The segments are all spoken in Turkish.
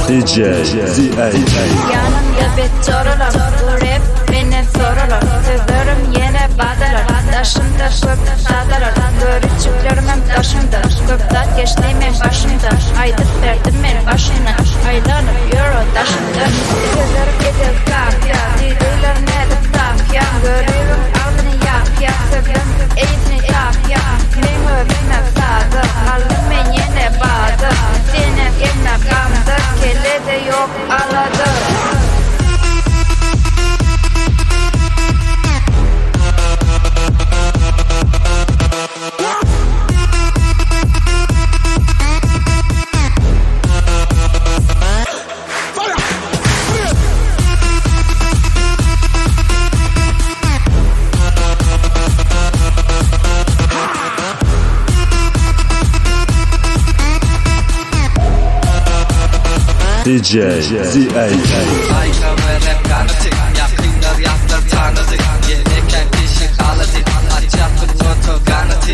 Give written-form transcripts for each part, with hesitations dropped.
DJ ZA. Yanımda bekçoralar, görüp beni soralar. Sözlerim yine badalar, taşımda köp sadalar. Görücüklerim taşımda, köpten geçtiğimin başımda. Aydıp verdim ben başına, aylanıp euro taşımda. Sözlerim gece kahya, dideyler nedir tahya. Görüyorum aldını yap ya, sözlerim eğitini yap ya. Ben öbürüne sadık, aldım ben yine badık. Senin eline kandık, kelle de yok aladık. DJ ZA. Ayşe ve rap kanıtı, yapınlar yaptır tanıdık. Yeneken kişi kalıdı, aç yapın foto kanıtı.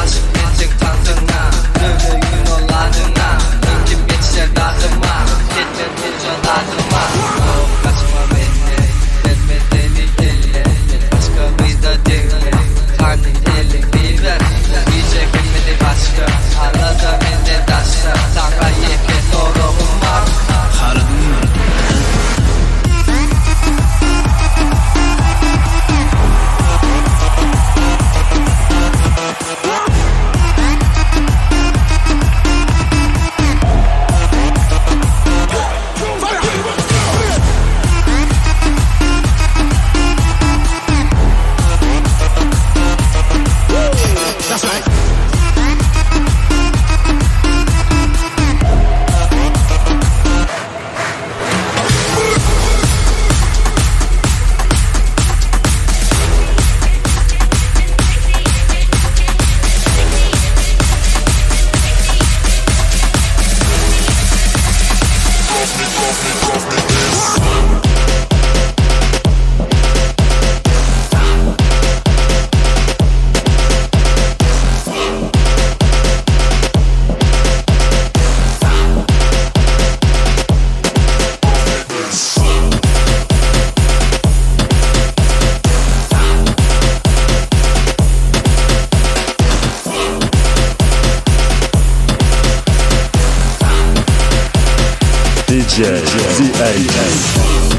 Aşk edecek tantına, dövüyün olanına. İnkim geçer dadıma, gitme bulcan adıma. Oh kaçma beni, etme deli deli. Başka bir de deli, kanı deli biber. Yiyecek bilmedi başka, arada bende taşla. Taka yeke doğru umar. DJ ZA.